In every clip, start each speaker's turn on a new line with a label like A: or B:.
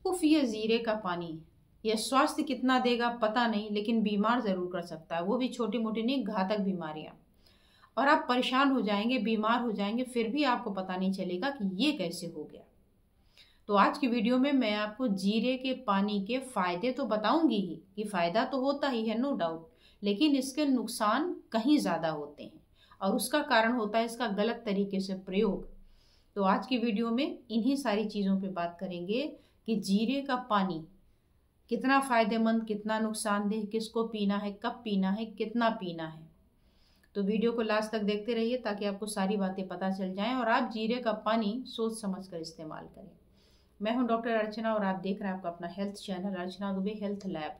A: उफ, ये जीरे का पानी, यह स्वास्थ्य कितना देगा पता नहीं, लेकिन बीमार जरूर कर सकता है, वो भी छोटी मोटी नहीं, घातक बीमारियां। और आप परेशान हो जाएंगे, बीमार हो जाएंगे, फिर भी आपको पता नहीं चलेगा कि ये कैसे हो गया। तो आज की वीडियो में मैं आपको जीरे के पानी के फायदे तो बताऊंगी ही, कि फायदा तो होता ही है नो डाउट, लेकिन इसके नुकसान कहीं ज्यादा होते हैं और उसका कारण होता है इसका गलत तरीके से प्रयोग। तो आज की वीडियो में इन्हीं सारी चीजों पे बात करेंगे कि जीरे का पानी कितना फायदेमंद, कितना नुकसानदेह, किसको पीना है, कब पीना है, कितना पीना है। तो वीडियो को लास्ट तक देखते रहिए ताकि आपको सारी बातें पता चल जाएं और आप जीरे का पानी सोच समझ कर इस्तेमाल करें। मैं हूं डॉक्टर अर्चना और आप देख रहे हैं आपका अपना हेल्थ चैनल अर्चना दुबे हेल्थ लैब,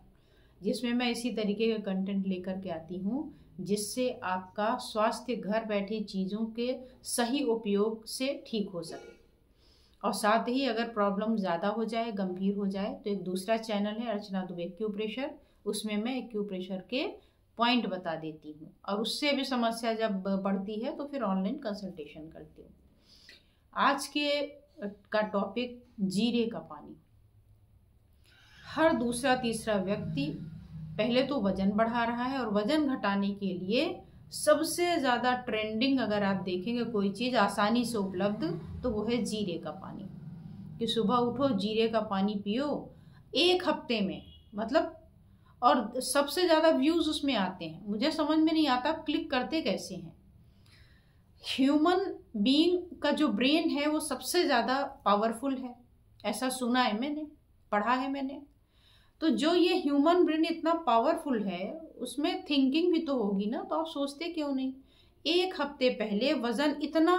A: जिसमें मैं इसी तरीके के कंटेंट लेकर के आती हूं जिससे आपका स्वास्थ्य घर बैठे चीज़ों के सही उपयोग से ठीक हो सके। और साथ ही अगर प्रॉब्लम ज़्यादा हो जाए, गंभीर हो जाए, तो एक दूसरा चैनल है अर्चना दुबे एक्यूप्रेशर, उसमें मैं एक्यूप्रेशर के पॉइंट बता देती हूँ और उससे भी समस्या जब बढ़ती है तो फिर ऑनलाइन कंसल्टेशन करती हूँ। आज के का टॉपिक जीरे का पानी। हर दूसरा तीसरा व्यक्ति पहले तो वजन बढ़ा रहा है और वजन घटाने के लिए सबसे ज़्यादा ट्रेंडिंग अगर आप देखेंगे कोई चीज़ आसानी से उपलब्ध तो वो है जीरे का पानी। कि सुबह उठो जीरे का पानी पियो, एक हफ्ते में, मतलब, और सबसे ज़्यादा व्यूज़ उसमें आते हैं। मुझे समझ में नहीं आता क्लिक करते कैसे हैं। ह्यूमन बीइंग का जो ब्रेन है वो सबसे ज़्यादा पावरफुल है, ऐसा सुना है मैंने, पढ़ा है मैंने। तो जो ये ह्यूमन ब्रेन इतना पावरफुल है उसमें थिंकिंग भी तो होगी ना, तो आप सोचते क्यों नहीं? एक हफ्ते पहले वजन इतना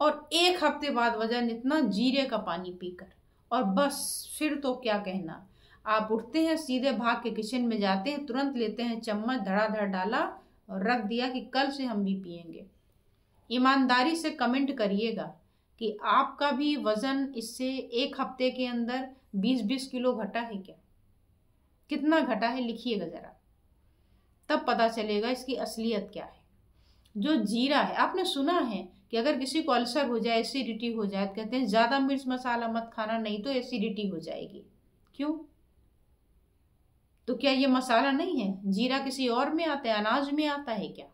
A: और एक हफ्ते बाद वजन इतना जीरे का पानी पीकर, और बस फिर तो क्या कहना। आप उठते हैं, सीधे भाग के किचन में जाते हैं, तुरंत लेते हैं चम्मच, धड़ाधड़ डाला और रख दिया कि कल से हम भी पिएंगे। ईमानदारी से कमेंट करिएगा कि आपका भी वजन इससे एक हफ्ते के अंदर 20-20 किलो घटा है क्या? कितना घटा है लिखिएगा जरा, तब पता चलेगा इसकी असलियत क्या है। जो जीरा है, आपने सुना है कि अगर किसी को अल्सर हो जाए, एसिडिटी हो जाए, तो कहते हैं ज्यादा मिर्च मसाला मत खाना, नहीं तो एसिडिटी हो जाएगी। क्यों? तो क्या ये मसाला नहीं है? जीरा किसी और में आता है, अनाज में आता है क्या?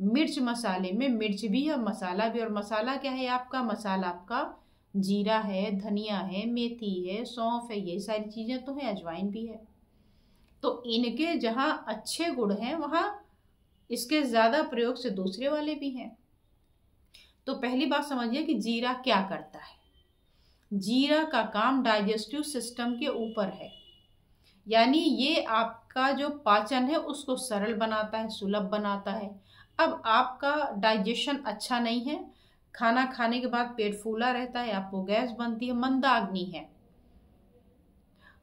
A: मिर्च मसाले में मिर्च भी है, मसाला भी। और मसाला क्या है आपका? मसाला आपका जीरा है, धनिया है, मेथी है, सौंफ है, ये सारी चीजें तो है, अजवाइन भी है। तो इनके जहां अच्छे गुण हैं वहां इसके ज्यादा प्रयोग से दूसरे वाले भी हैं। तो पहली बात समझिए कि जीरा क्या करता है। जीरा का काम डाइजेस्टिव सिस्टम के ऊपर है, यानी ये आपका जो पाचन है उसको सरल बनाता है, सुलभ बनाता है। अब आपका डाइजेशन अच्छा नहीं है, खाना खाने के बाद पेट फूला रहता है, आपको गैस बनती है, मंदाग्नि है,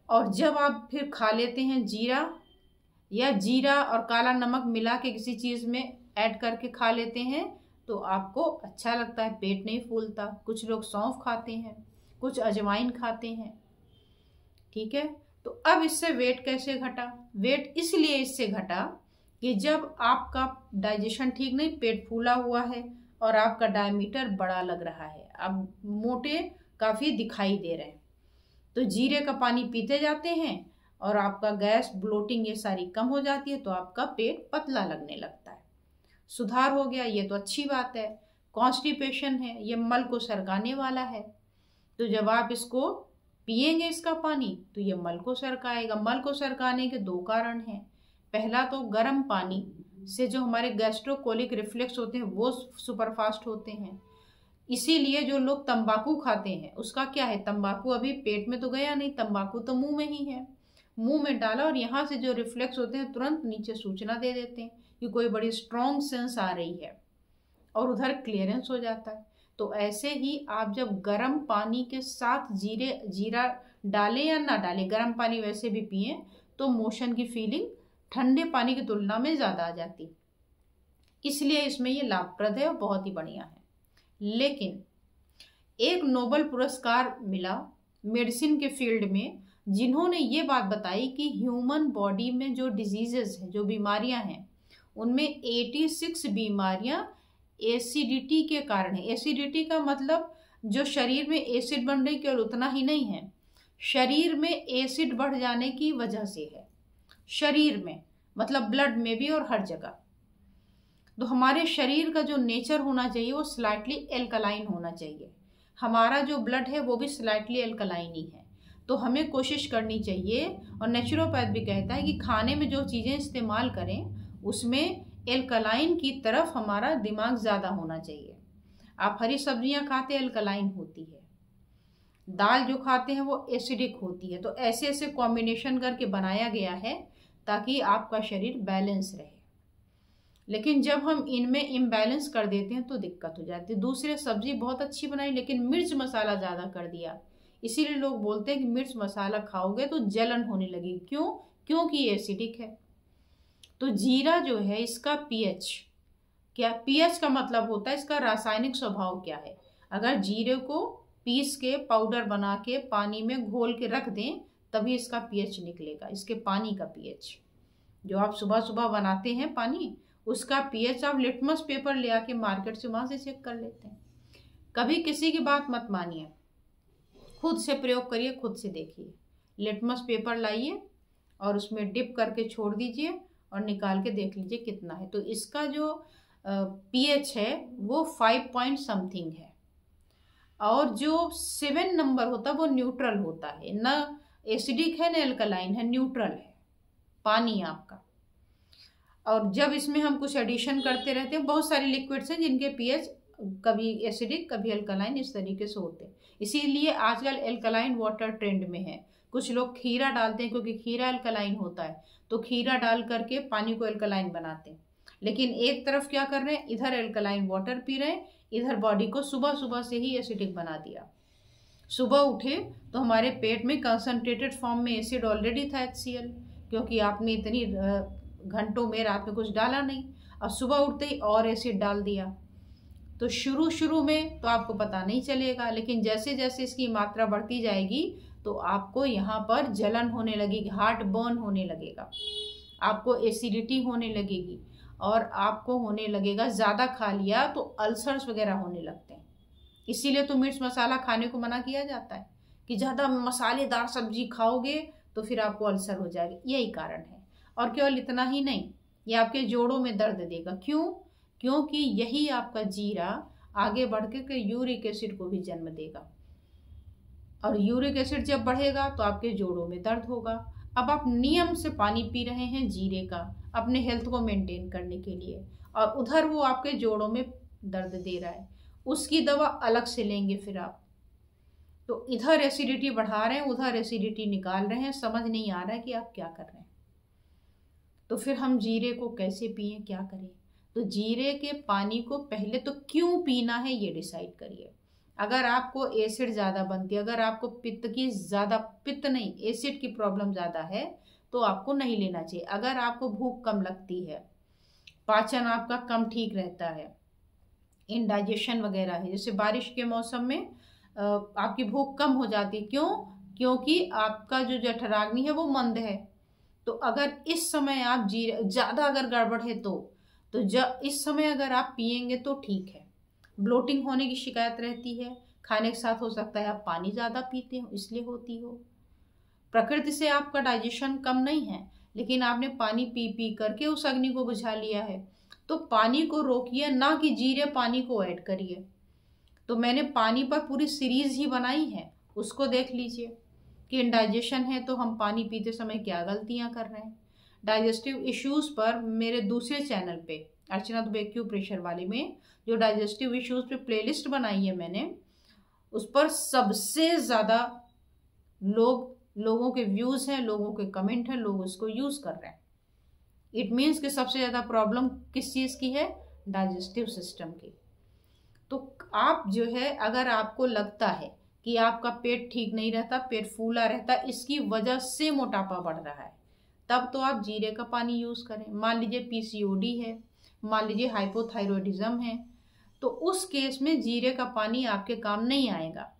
A: और जब आप फिर खा लेते हैं जीरा, या जीरा और काला नमक मिला के किसी चीज़ में ऐड करके खा लेते हैं, तो आपको अच्छा लगता है, पेट नहीं फूलता। कुछ लोग सौंफ खाते हैं, कुछ अजवाइन खाते हैं, ठीक है। तो अब इससे वेट कैसे घटा? वेट इसलिए इससे घटा कि जब आपका डाइजेशन ठीक नहीं, पेट फूला हुआ है और आपका डायमीटर बड़ा लग रहा है, आप मोटे काफ़ी दिखाई दे रहे हैं, तो जीरे का पानी पीते जाते हैं और आपका गैस, ब्लोटिंग ये सारी कम हो जाती है, तो आपका पेट पतला लगने लगता है। सुधार हो गया, ये तो अच्छी बात है। कॉन्स्टिपेशन है, ये मल को सरकाने वाला है, तो जब आप इसको पिएंगे इसका पानी तो ये मल को सरकाएगा। मल को सरकाने के दो कारण हैं। पहला तो गर्म पानी से जो हमारे गैस्ट्रोकोलिक रिफ्लेक्स होते हैं वो सुपरफास्ट होते हैं, इसीलिए जो लोग तंबाकू खाते हैं उसका क्या है, तंबाकू अभी पेट में तो गया नहीं, तंबाकू तो मुंह में ही है, मुंह में डाला और यहाँ से जो रिफ्लेक्स होते हैं तुरंत नीचे सूचना दे देते हैं कि कोई बड़ी स्ट्रॉन्ग सेंस आ रही है, और उधर क्लियरेंस हो जाता है। तो ऐसे ही आप जब गर्म पानी के साथ जीरा डालें या ना डालें, गर्म पानी वैसे भी पिए तो मोशन की फीलिंग ठंडे पानी की तुलना में ज़्यादा आ जाती, इसलिए इसमें ये लाभप्रद है और बहुत ही बढ़िया है। लेकिन एक नोबेल पुरस्कार मिला मेडिसिन के फील्ड में, जिन्होंने ये बात बताई कि ह्यूमन बॉडी में जो डिजीजेस हैं, जो बीमारियां हैं, उनमें 86 बीमारियां एसिडिटी के कारण है। एसिडिटी का मतलब जो शरीर में एसिड बन रही केवल उतना ही नहीं है, शरीर में एसिड बढ़ जाने की वजह से है। शरीर में मतलब ब्लड में भी और हर जगह। तो हमारे शरीर का जो नेचर होना चाहिए वो स्लाइटली एल्कलाइन होना चाहिए। हमारा जो ब्लड है वो भी स्लाइटली एल्कलाइन ही है। तो हमें कोशिश करनी चाहिए, और नेचुरोपैथ भी कहता है कि खाने में जो चीज़ें इस्तेमाल करें उसमें एल्कलाइन की तरफ हमारा दिमाग ज़्यादा होना चाहिए। आप हरी सब्जियां खाते हैं एल्कलाइन होती है, दाल जो खाते हैं वो एसिडिक होती है। तो ऐसे ऐसे कॉम्बिनेशन करके बनाया गया है ताकि आपका शरीर बैलेंस रहे। लेकिन जब हम इनमें इम्बैलेंस कर देते हैं तो दिक्कत हो जाती है। दूसरे सब्जी बहुत अच्छी बनाई लेकिन मिर्च मसाला ज़्यादा कर दिया, इसीलिए लोग बोलते हैं कि मिर्च मसाला खाओगे तो जलन होने लगेगी। क्यों? क्योंकि ये एसिडिक है। तो जीरा जो है इसका पीएच क्या, पीएच का मतलब होता है इसका रासायनिक स्वभाव क्या है। अगर जीरे को पीस के पाउडर बना के पानी में घोल के रख दें तभी इसका पीएच निकलेगा। इसके पानी का पीएच जो आप सुबह सुबह बनाते हैं पानी, उसका पीएच आप लिटमस पेपर ले आके मार्केट से वहां से चेक कर लेते हैं। कभी किसी की बात मत मानिए, खुद से प्रयोग करिए, खुद से देखिए। लिटमस पेपर लाइए और उसमें डिप करके छोड़ दीजिए और निकाल के देख लीजिए कितना है। तो इसका जो पीएच है वो 5 पॉइंट समथिंग है, और जो 7 नंबर होता है वो न्यूट्रल होता है, ना एसिडिक है ना एल्कलाइन है, न्यूट्रल है पानी आपका। और जब इसमें हम कुछ एडिशन करते रहते हैं, बहुत सारे लिक्विड्स हैं जिनके पीएच कभी एसिडिक कभी अल्कलाइन इस तरीके से होते हैं। इसीलिए आजकल एल्कलाइन वाटर ट्रेंड में है। कुछ लोग खीरा डालते हैं क्योंकि खीरा अल्कलाइन होता है, तो खीरा डाल करके पानी को अल्कलाइन बनाते हैं। लेकिन एक तरफ क्या कर रहे हैं, इधर अल्कलाइन वाटर पी रहे हैं, इधर बॉडी को सुबह सुबह से ही एसिडिक बना दिया। सुबह उठे तो हमारे पेट में कंसनट्रेटेड फॉर्म में एसिड ऑलरेडी था HCl, क्योंकि आपने इतनी घंटों में रात में कुछ डाला नहीं, अब सुबह उठते ही और एसिड डाल दिया। तो शुरू में तो आपको पता नहीं चलेगा, लेकिन जैसे जैसे इसकी मात्रा बढ़ती जाएगी तो आपको यहाँ पर जलन होने लगेगी, हार्ट बर्न होने लगेगा, आपको एसिडिटी होने लगेगी, और आपको होने लगेगा ज़्यादा खा लिया तो अल्सर्स वगैरह होने लगते हैं। इसीलिए तो मिर्च मसाला खाने को मना किया जाता है कि ज़्यादा मसालेदार सब्जी खाओगे तो फिर आपको अल्सर हो जाएगा, यही कारण है। और केवल इतना ही नहीं, ये आपके जोड़ों में दर्द देगा। क्यों? क्योंकि यही आपका जीरा आगे बढ़ के यूरिक एसिड को भी जन्म देगा, और यूरिक एसिड जब बढ़ेगा तो आपके जोड़ों में दर्द होगा। अब आप नियम से पानी पी रहे हैं जीरे का अपने हेल्थ को मेंटेन करने के लिए, और उधर वो आपके जोड़ों में दर्द दे रहा है, उसकी दवा अलग से लेंगे फिर आप। तो इधर एसिडिटी बढ़ा रहे हैं, उधर एसिडिटी निकाल रहे हैं, समझ नहीं आ रहा है कि आप क्या कर रहे हैं। तो फिर हम जीरे को कैसे पिएं, क्या करें? तो जीरे के पानी को पहले तो क्यों पीना है ये डिसाइड करिए। अगर आपको एसिड ज़्यादा बनती है, अगर आपको पित्त की ज़्यादा, पित्त नहीं एसिड की प्रॉब्लम ज़्यादा है तो आपको नहीं लेना चाहिए। अगर आपको भूख कम लगती है, पाचन आपका कम ठीक रहता है, इंडाइजेशन वगैरह है, जैसे बारिश के मौसम में आपकी भूख कम हो जाती है। क्यों? क्योंकि आपका जो जठराग्नि है वो मंद है। तो अगर इस समय आप जीरे ज़्यादा अगर गड़बड़ है तो इस समय अगर आप पिएंगे तो ठीक है। ब्लोटिंग होने की शिकायत रहती है, खाने के साथ हो सकता है आप पानी ज़्यादा पीते हो इसलिए होती हो। प्रकृति से आपका डाइजेशन कम नहीं है, लेकिन आपने पानी पी पी करके उस अग्नि को बुझा लिया है। तो पानी को रोकिए, ना कि जीरे पानी को ऐड करिए। तो मैंने पानी पर पूरी सीरीज ही बनाई है, उसको देख लीजिए कि इंडाइजेशन है तो हम पानी पीते समय क्या गलतियां कर रहे हैं। डाइजेस्टिव इश्यूज़ पर मेरे दूसरे चैनल पे अर्चना दुबे एक्यूप्रेशर वाले में जो डाइजेस्टिव इश्यूज़ पे प्लेलिस्ट बनाई है मैंने, उस पर सबसे ज़्यादा लोगों के व्यूज़ हैं, लोगों के कमेंट हैं, लोग उसको यूज़ कर रहे हैं। इट मीन्स कि सबसे ज़्यादा प्रॉब्लम किस चीज़ की है? डाइजेस्टिव सिस्टम की। तो आप जो है, अगर आपको लगता है कि आपका पेट ठीक नहीं रहता, पेट फूला रहता, इसकी वजह से मोटापा बढ़ रहा है, तब तो आप जीरे का पानी यूज़ करें। मान लीजिए PCOD है, मान लीजिए हाइपोथायरॉयडिज्म है, तो उस केस में जीरे का पानी आपके काम नहीं आएगा,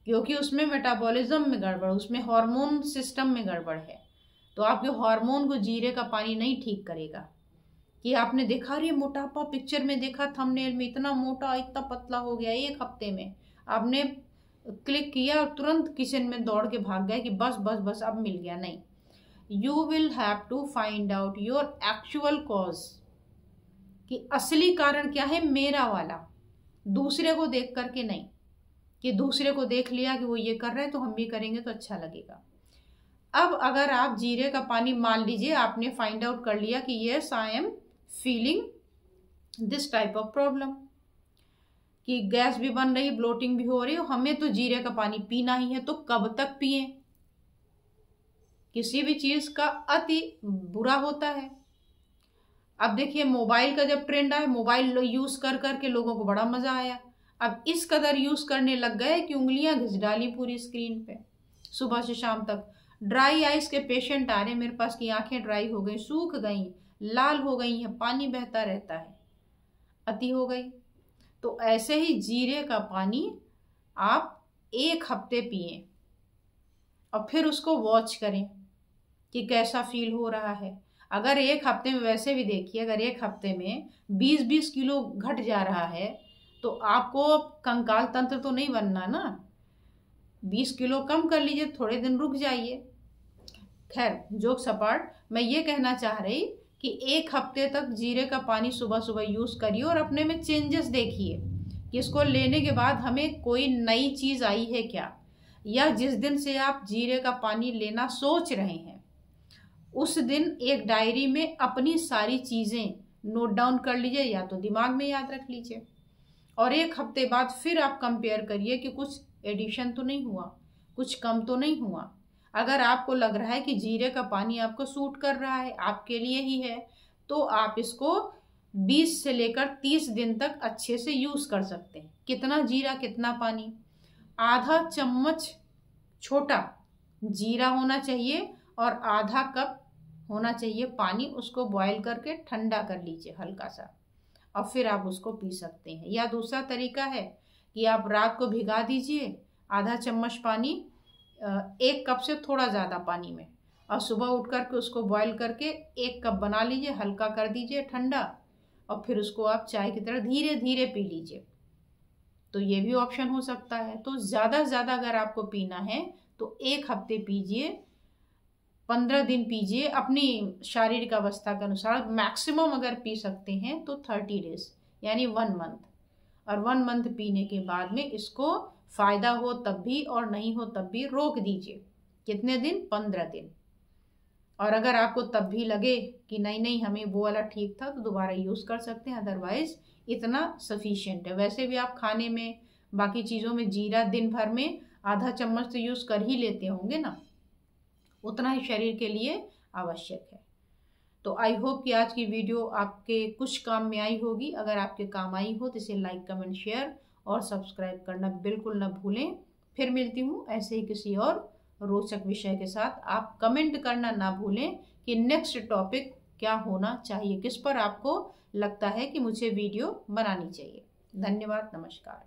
A: क्योंकि उसमें मेटाबॉलिज्म में गड़बड़, उसमें हार्मोन सिस्टम में गड़बड़ है। तो आपके हार्मोन को जीरे का पानी नहीं ठीक करेगा। कि आपने देखा, अरे मोटापा पिक्चर में देखा थंबनेल में, इतना मोटा इतना पतला हो गया 1 हफ्ते में, आपने क्लिक किया और तुरंत किचन में दौड़ के भाग गए कि बस बस बस अब मिल गया, नहीं। You will have to find out your actual cause, कि असली कारण क्या है मेरा वाला, दूसरे को देख करके नहीं, कि दूसरे को देख लिया कि वो ये कर रहे हैं तो हम भी करेंगे तो अच्छा लगेगा। अब अगर आप जीरे का पानी, मान लीजिए आपने फाइंड आउट कर लिया कि yes I am feeling this type of problem, कि गैस भी बन रही, ब्लोटिंग भी हो रही, हमें तो जीरे का पानी पीना ही है, तो कब तक पिए? किसी भी चीज का अति बुरा होता है। अब देखिए मोबाइल का जब ट्रेंड आया, मोबाइल यूज कर करके लोगों को बड़ा मजा आया। अब इस कदर यूज करने लग गए कि उंगलियां घिस डाली पूरी स्क्रीन पे, सुबह से शाम तक। ड्राई आइज के पेशेंट आ रहे मेरे पास की आंखें ड्राई हो गई, सूख गई, लाल हो गई हैं, पानी बहता रहता है, अति हो गई। तो ऐसे ही जीरे का पानी आप 1 हफ्ते पिए और फिर उसको वॉच करें कि कैसा फील हो रहा है। अगर 1 हफ्ते में, वैसे भी देखिए, अगर 1 हफ्ते में 20-20 किलो घट जा रहा है तो आपको कंकाल तंत्र तो नहीं बनना ना। 20 किलो कम कर लीजिए, थोड़े दिन रुक जाइए। खैर जोक सपाट, मैं ये कहना चाह रही कि 1 हफ्ते तक जीरे का पानी सुबह सुबह यूज करिए और अपने में चेंजेस देखिए कि इसको लेने के बाद हमें कोई नई चीज आई है क्या, या जिस दिन से आप जीरे का पानी लेना सोच रहे हैं उस दिन एक डायरी में अपनी सारी चीजें नोट डाउन कर लीजिए, या तो दिमाग में याद रख लीजिए, और 1 हफ्ते बाद फिर आप कंपेयर करिए कि कुछ एडिशन तो नहीं हुआ, कुछ कम तो नहीं हुआ। अगर आपको लग रहा है कि जीरे का पानी आपको सूट कर रहा है, आपके लिए ही है, तो आप इसको 20 से लेकर 30 दिन तक अच्छे से यूज कर सकते हैं। कितना जीरा कितना पानी? आधा चम्मच छोटा जीरा होना चाहिए और आधा कप होना चाहिए पानी। उसको बॉईल करके ठंडा कर लीजिए हल्का सा, और फिर आप उसको पी सकते हैं। या दूसरा तरीका है कि आप रात को भिगा दीजिए आधा चम्मच पानी 1 कप से थोड़ा ज़्यादा पानी में, और सुबह उठ करके उसको बॉईल करके 1 कप बना लीजिए, हल्का कर दीजिए ठंडा, और फिर उसको आप चाय की तरह धीरे धीरे पी लीजिए। तो ये भी ऑप्शन हो सकता है। तो ज़्यादा से ज़्यादा अगर आपको पीना है तो 1 हफ्ते पीजिए, 15 दिन पीजिए, अपनी शारीरिक अवस्था के अनुसार। मैक्सिमम अगर पी सकते हैं तो 30 डेज यानी 1 मंथ, और 1 मंथ पीने के बाद में इसको फायदा हो तब भी और नहीं हो तब भी रोक दीजिए। कितने दिन? 15 दिन। और अगर आपको तब भी लगे कि नहीं नहीं हमें वो वाला ठीक था तो दोबारा यूज़ कर सकते हैं, अदरवाइज इतना सफिशिएंट है। वैसे भी आप खाने में, बाकी चीज़ों में जीरा दिन भर में आधा चम्मच तो यूज़ कर ही लेते होंगे ना, उतना ही शरीर के लिए आवश्यक है। तो आई होप कि आज की वीडियो आपके कुछ काम में आई होगी। अगर आपके काम आई हो तो इसे लाइक, कमेंट, शेयर और सब्सक्राइब करना बिल्कुल न भूलें। फिर मिलती हूँ ऐसे ही किसी और रोचक विषय के साथ। आप कमेंट करना ना भूलें कि नेक्स्ट टॉपिक क्या होना चाहिए, किस पर आपको लगता है कि मुझे वीडियो बनानी चाहिए। धन्यवाद, नमस्कार।